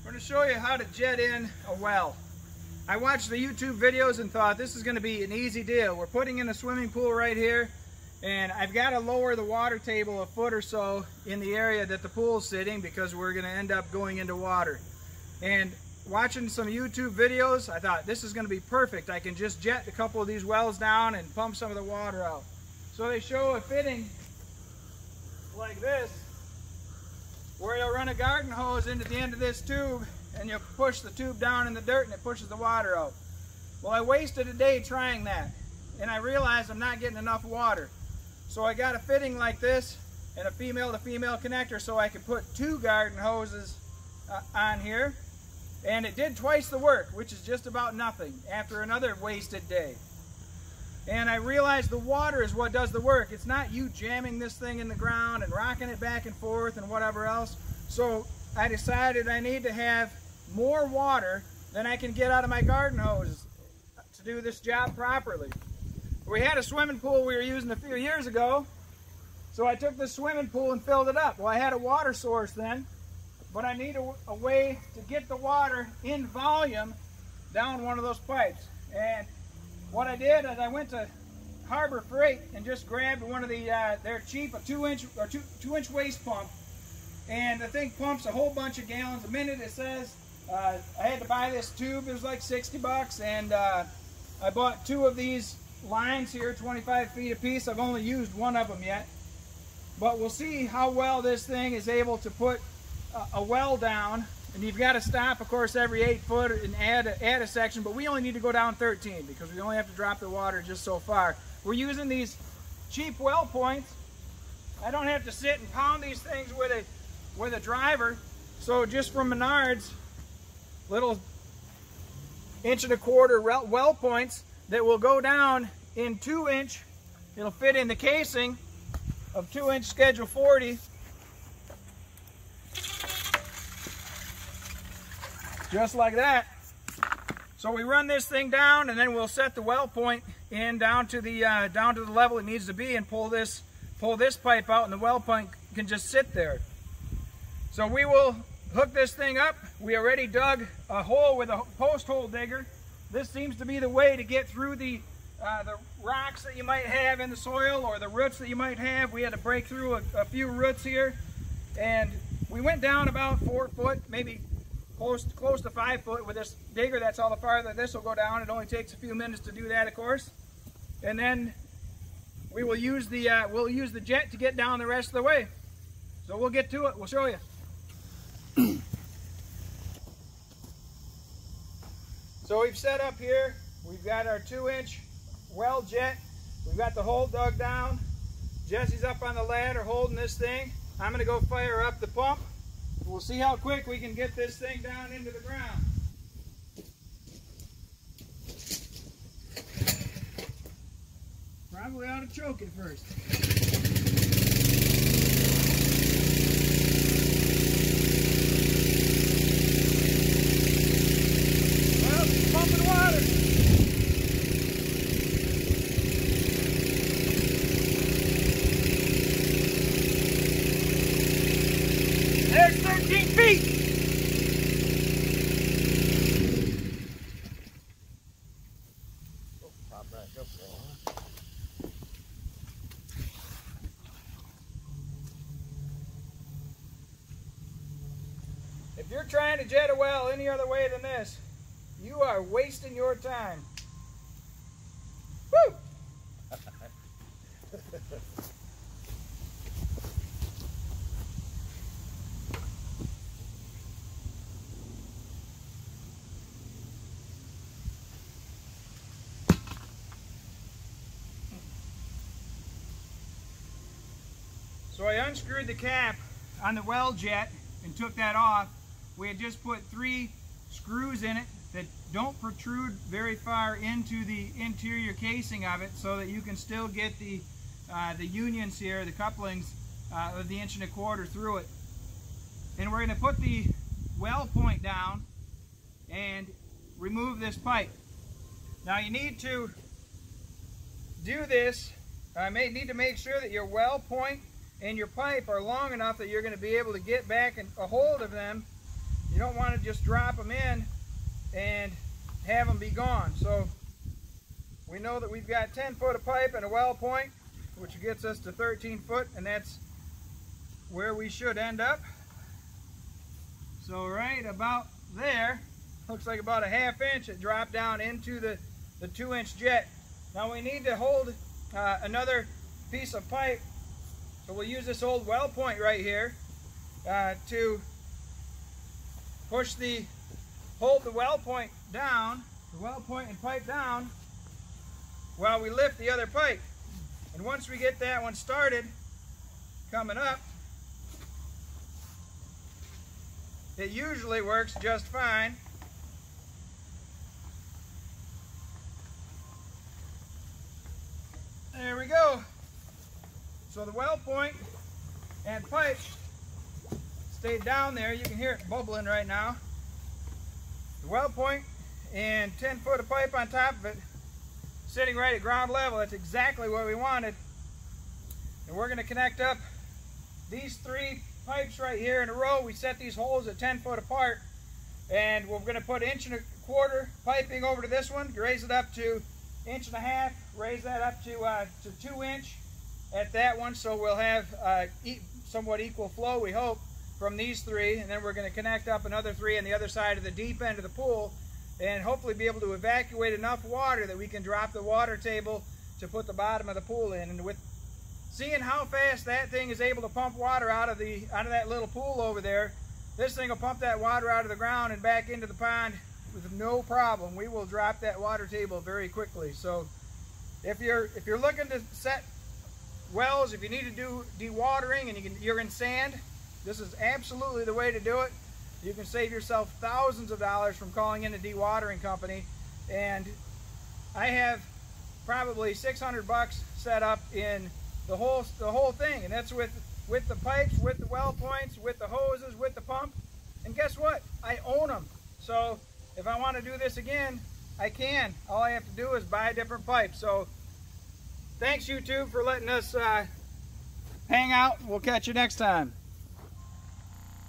We're going to show you how to jet in a well. I watched the YouTube videos and thought this is going to be an easy deal. We're putting in a swimming pool right here, and I've got to lower the water table a foot or so in the area that the pool is sitting because we're going to end up going into water. And watching some YouTube videos, I thought this is going to be perfect. I can just jet a couple of these wells down and pump some of the water out. So they show a fitting like this, where you'll run a garden hose into the end of this tube and you'll push the tube down in the dirt and it pushes the water out. Well, I wasted a day trying that and I realized I'm not getting enough water. So I got a fitting like this and a female to female connector so I could put two garden hoses on here, and it did twice the work, which is just about nothing after another wasted day. And I realized the water is what does the work. It's not you jamming this thing in the ground and rocking it back and forth and whatever else. So I decided I need to have more water than I can get out of my garden hoses to do this job properly. We had a swimming pool we were using a few years ago, so I took this swimming pool and filled it up. Well, I had a water source then, but I need a way to get the water in volume down one of those pipes. And what I did is I went to Harbor Freight and just grabbed one of the, they're cheap, a 2-inch waste pump. And the thing pumps a whole bunch of gallons a minute. It says, I had to buy this tube, it was like 60 bucks. And I bought two of these lines here, 25 feet apiece. I've only used one of them yet. But we'll see how well this thing is able to put a well down. And you've got to stop, of course, every 8 foot and add a section, but we only need to go down 13 because we only have to drop the water just so far. We're using these cheap well points. I don't have to sit and pound these things with a driver. So just from Menards, little 1.25-inch well points that will go down in 2-inch. It'll fit in the casing of 2-inch Schedule 40. Just like that. So we run this thing down and then we'll set the well point in down to the level it needs to be and pull this pipe out, and the well point can just sit there. So we will hook this thing up. We already dug a hole with a post hole digger. This seems to be the way to get through the rocks that you might have in the soil or the roots that you might have. We had to break through a few roots here, and we went down about 4 foot, maybe close to 5 foot with this digger. That's all the farther this will go down. It only takes a few minutes to do that, of course. And then we will use the jet to get down the rest of the way. So we'll get to it. We'll show you. So we've set up here. We've got our 2-inch well jet. We've got the hole dug down. Jesse's up on the ladder holding this thing. I'm going to go fire up the pump. We'll see how quick we can get this thing down into the ground. Probably ought to choke it first. Well, it's pumping water. There's 13 feet. Oh, pop right up there. If you're trying to jet a well any other way than this, you are wasting your time. Woo! So I unscrewed the cap on the well jet and took that off. We had just put 3 screws in it that don't protrude very far into the interior casing of it, so that you can still get the unions here, the couplings of the 1.25 inch through it. And we're going to put the well point down and remove this pipe. Now you need to do this, need to make sure that your well point and your pipe are long enough that you're going to be able to get back a hold of them You don't want to just drop them in and have them be gone. So we know that we've got 10 foot of pipe and a well point, which gets us to 13 foot, and that's where we should end up. So right about there, looks like about a ½ inch, it dropped down into the 2-inch jet. Now we need to hold another piece of pipe, so we'll use this old well point right here to hold the well point down, the well point and pipe down, while we lift the other pipe. And once we get that one started coming up, it usually works just fine. There we go. So the well point and pipe stayed down there. You can hear it bubbling right now. The well point and 10 foot of pipe on top of it, sitting right at ground level. That's exactly what we wanted. And we're going to connect up these 3 pipes right here in a row. We set these holes at 10 foot apart, and we're going to put 1.25 inch piping over to this one, raise it up to 1.5 inches, raise that up to 2 inch at that one, so we'll have somewhat equal flow, we hope, from these 3, and then we're going to connect up another 3 on the other side of the deep end of the pool, and hopefully be able to evacuate enough water that we can drop the water table to put the bottom of the pool in. And with seeing how fast that thing is able to pump water out of that little pool over there, this thing will pump that water out of the ground and back into the pond with no problem. We will drop that water table very quickly. So if you're looking to set wells, if you need to do dewatering and you're in sand, this is absolutely the way to do it. You can save yourself thousands of dollars from calling in a dewatering company. And I have probably 600 bucks set up in the whole thing, and that's with the pipes, with the well points, with the hoses, with the pump. And guess what? I own them. So if I want to do this again, I can. All I have to do is buy a different pipe. So thanks, YouTube, for letting us hang out. We'll catch you next time.